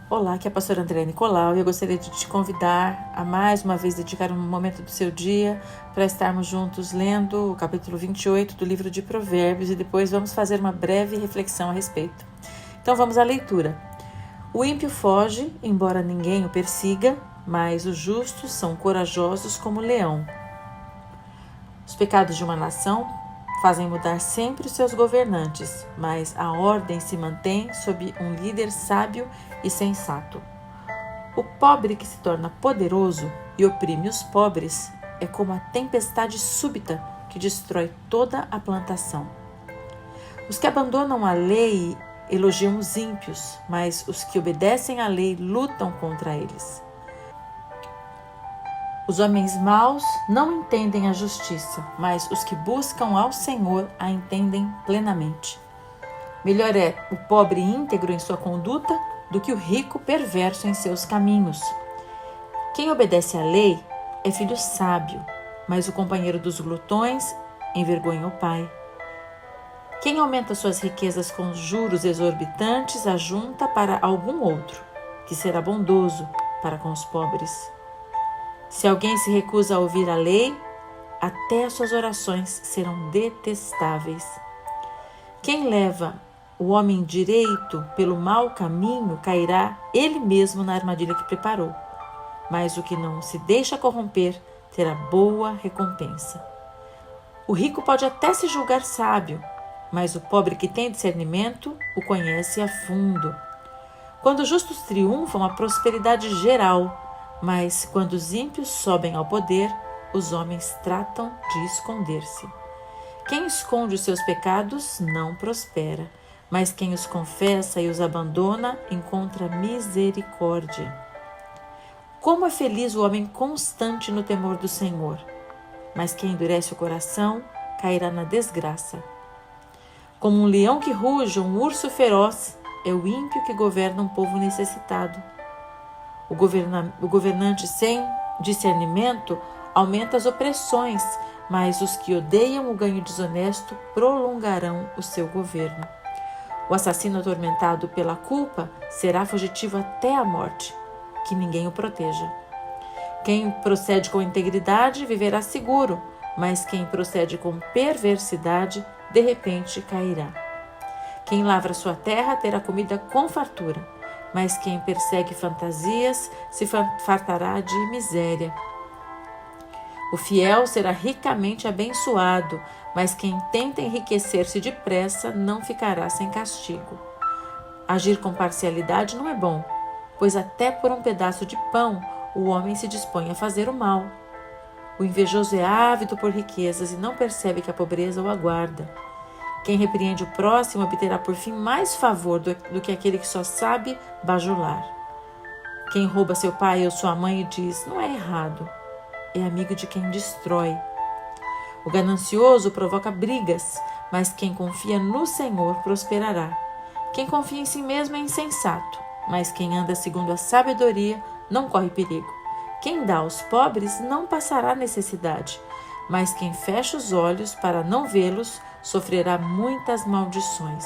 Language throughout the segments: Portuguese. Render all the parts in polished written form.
Olá, aqui é a pastora Andréa Nicolau e eu gostaria de te convidar a mais uma vez dedicar um momento do seu dia para estarmos juntos lendo o capítulo 28 do livro de Provérbios e depois vamos fazer uma breve reflexão a respeito. Então vamos à leitura. O ímpio foge, embora ninguém o persiga, mas os justos são corajosos como o leão. Os pecados de uma nação fazem mudar sempre os seus governantes, mas a ordem se mantém sob um líder sábio e sensato. O pobre que se torna poderoso e oprime os pobres é como a tempestade súbita que destrói toda a plantação. Os que abandonam a lei elogiam os ímpios, mas os que obedecem à lei lutam contra eles. Os homens maus não entendem a justiça, mas os que buscam ao Senhor a entendem plenamente. Melhor é o pobre íntegro em sua conduta do que o rico perverso em seus caminhos. Quem obedece à lei é filho sábio, mas o companheiro dos glutões envergonha o pai. Quem aumenta suas riquezas com juros exorbitantes ajunta para algum outro, que será bondoso para com os pobres. Se alguém se recusa a ouvir a lei, até as suas orações serão detestáveis. Quem leva o homem direito pelo mau caminho cairá ele mesmo na armadilha que preparou, mas o que não se deixa corromper terá boa recompensa. O rico pode até se julgar sábio, mas o pobre que tem discernimento o conhece a fundo. Quando os justos triunfam, a prosperidade geral, mas quando os ímpios sobem ao poder, os homens tratam de esconder-se. Quem esconde os seus pecados não prospera, mas quem os confessa e os abandona encontra misericórdia. Como é feliz o homem constante no temor do Senhor, mas quem endurece o coração cairá na desgraça. Como um leão que ruge, um urso feroz, é o ímpio que governa um povo necessitado. O governante sem discernimento aumenta as opressões, mas os que odeiam o ganho desonesto prolongarão o seu governo. O assassino atormentado pela culpa será fugitivo até a morte, que ninguém o proteja. Quem procede com integridade viverá seguro, mas quem procede com perversidade, de repente cairá. Quem lavra sua terra terá comida com fartura, mas quem persegue fantasias se fartará de miséria. O fiel será ricamente abençoado, mas quem tenta enriquecer-se depressa não ficará sem castigo. Agir com parcialidade não é bom, pois até por um pedaço de pão o homem se dispõe a fazer o mal. O invejoso é ávido por riquezas e não percebe que a pobreza o aguarda. Quem repreende o próximo obterá por fim mais favor do que aquele que só sabe bajular. Quem rouba seu pai ou sua mãe e diz, não é errado, é amigo de quem destrói. O ganancioso provoca brigas, mas quem confia no Senhor prosperará. Quem confia em si mesmo é insensato, mas quem anda segundo a sabedoria não corre perigo. Quem dá aos pobres não passará necessidade, mas quem fecha os olhos para não vê-los sofrerá muitas maldições.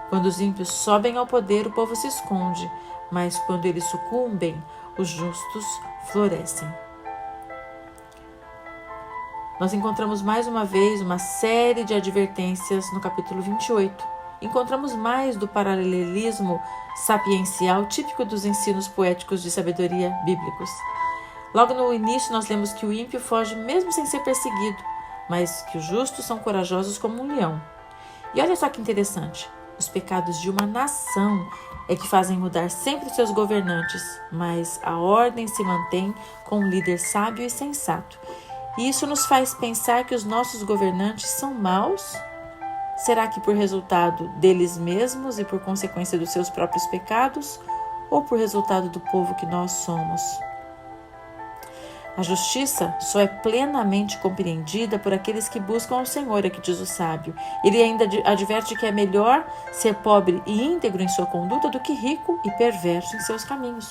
Quando os ímpios sobem ao poder, o povo se esconde, mas quando eles sucumbem, os justos florescem. Nós encontramos mais uma vez uma série de advertências no capítulo 28. Encontramos mais do paralelismo sapiencial típico dos ensinos poéticos de sabedoria bíblicos. Logo no início nós lemos que o ímpio foge mesmo sem ser perseguido, mas que os justos são corajosos como um leão. E olha só que interessante, os pecados de uma nação é que fazem mudar sempre seus governantes, mas a ordem se mantém com um líder sábio e sensato. E isso nos faz pensar que os nossos governantes são maus? Será que por resultado deles mesmos e por consequência dos seus próprios pecados, ou por resultado do povo que nós somos? A justiça só é plenamente compreendida por aqueles que buscam ao Senhor, é que diz o sábio. Ele ainda adverte que é melhor ser pobre e íntegro em sua conduta do que rico e perverso em seus caminhos.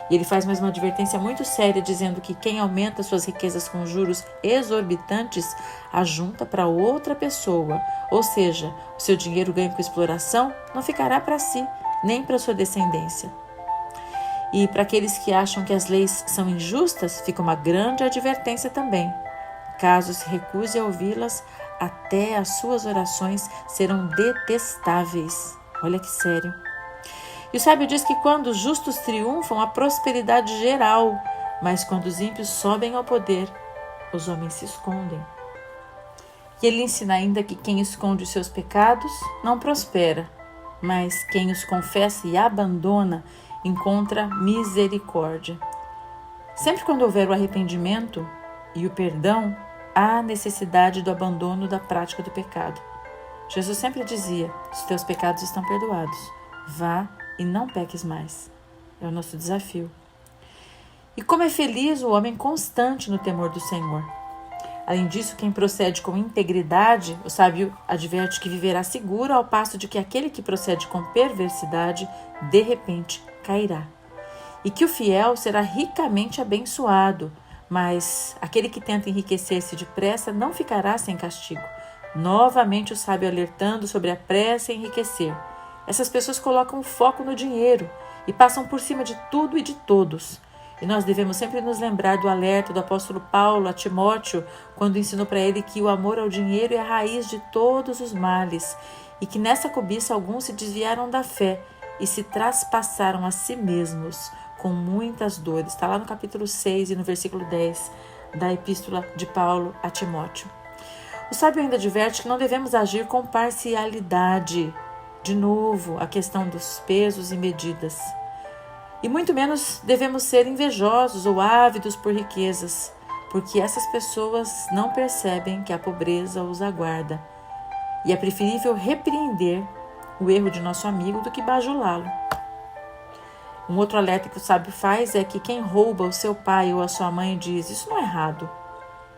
E ele faz mais uma advertência muito séria, dizendo que quem aumenta suas riquezas com juros exorbitantes ajunta para outra pessoa, ou seja, o seu dinheiro ganho com exploração não ficará para si, nem para sua descendência. E para aqueles que acham que as leis são injustas, fica uma grande advertência também. Caso se recuse a ouvi-las, até as suas orações serão detestáveis. Olha que sério. E o sábio diz que quando os justos triunfam, há prosperidade geral, mas quando os ímpios sobem ao poder, os homens se escondem. E ele ensina ainda que quem esconde os seus pecados não prospera, mas quem os confessa e abandona encontra misericórdia. Sempre quando houver o arrependimento e o perdão, há necessidade do abandono da prática do pecado. Jesus sempre dizia: os teus pecados estão perdoados, vá e não peques mais. É o nosso desafio. E como é feliz o homem constante no temor do Senhor. Além disso, quem procede com integridade, o sábio adverte que viverá seguro, ao passo de que aquele que procede com perversidade, de repente, cairá. E que o fiel será ricamente abençoado, mas aquele que tenta enriquecer-se depressa não ficará sem castigo. Novamente o sábio alertando sobre a pressa em enriquecer. Essas pessoas colocam o foco no dinheiro e passam por cima de tudo e de todos. E nós devemos sempre nos lembrar do alerta do apóstolo Paulo a Timóteo, quando ensinou para ele que o amor ao dinheiro é a raiz de todos os males, e que nessa cobiça alguns se desviaram da fé e se traspassaram a si mesmos com muitas dores. Está lá no capítulo 6 e no versículo 10 da epístola de Paulo a Timóteo. O sábio ainda adverte que não devemos agir com parcialidade. De novo, a questão dos pesos e medidas. E muito menos devemos ser invejosos ou ávidos por riquezas, porque essas pessoas não percebem que a pobreza os aguarda. E é preferível repreender o erro de nosso amigo do que bajulá-lo. Um outro alerta que o sábio faz é que quem rouba o seu pai ou a sua mãe diz: isso não é errado.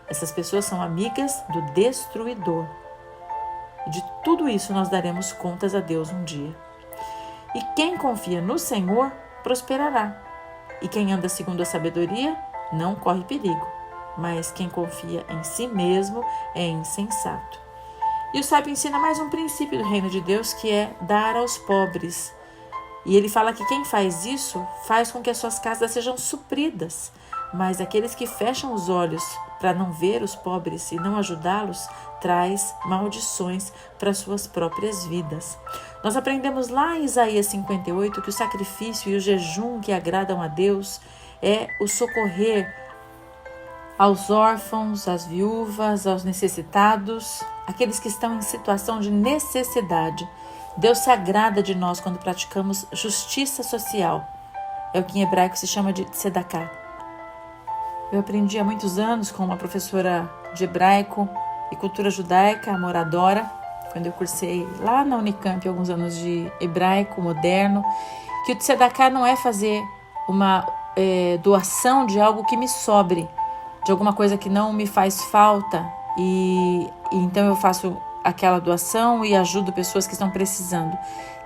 Essas pessoas são amigas do destruidor. E de tudo isso nós daremos contas a Deus um dia. E quem confia no Senhor prosperará. E quem anda segundo a sabedoria não corre perigo. Mas quem confia em si mesmo é insensato. E o sábio ensina mais um princípio do reino de Deus, que é dar aos pobres. E ele fala que quem faz isso faz com que as suas casas sejam supridas. Mas aqueles que fecham os olhos para não ver os pobres e não ajudá-los, traz maldições para suas próprias vidas. Nós aprendemos lá em Isaías 58 que o sacrifício e o jejum que agradam a Deus é o socorrer aos órfãos, às viúvas, aos necessitados, aqueles que estão em situação de necessidade. Deus se agrada de nós quando praticamos justiça social. É o que em hebraico se chama de tzedaká. Eu aprendi há muitos anos com uma professora de hebraico e cultura judaica, a Moradora, quando eu cursei lá na Unicamp alguns anos de hebraico moderno, que o tzedaká não é fazer uma doação de algo que me sobre, de alguma coisa que não me faz falta, e então eu faço aquela doação e ajudo pessoas que estão precisando.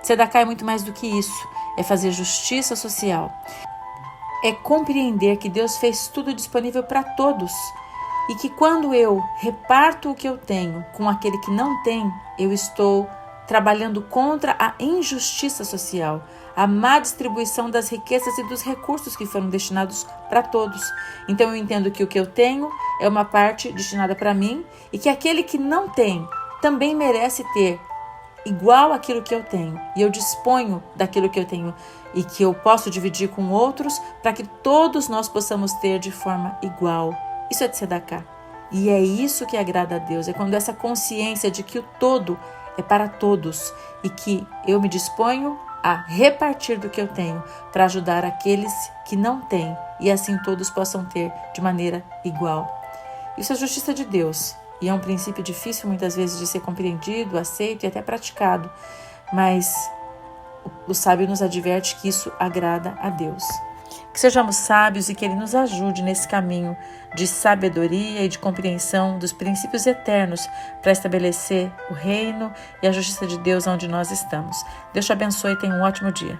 Tzedaká é muito mais do que isso, é fazer justiça social. É compreender que Deus fez tudo disponível para todos e que quando eu reparto o que eu tenho com aquele que não tem, eu estou trabalhando contra a injustiça social, a má distribuição das riquezas e dos recursos que foram destinados para todos. Então eu entendo que o que eu tenho é uma parte destinada para mim e que aquele que não tem também merece ter igual aquilo que eu tenho, e eu disponho daquilo que eu tenho e que eu posso dividir com outros para que todos nós possamos ter de forma igual. Isso é tzedaká. E é isso que agrada a Deus, é quando essa consciência de que o todo é para todos e que eu me disponho a repartir do que eu tenho para ajudar aqueles que não têm e assim todos possam ter de maneira igual. Isso é a justiça de Deus. E é um princípio difícil muitas vezes de ser compreendido, aceito e até praticado. Mas o sábio nos adverte que isso agrada a Deus. Que sejamos sábios e que Ele nos ajude nesse caminho de sabedoria e de compreensão dos princípios eternos para estabelecer o reino e a justiça de Deus onde nós estamos. Deus te abençoe e tenha um ótimo dia.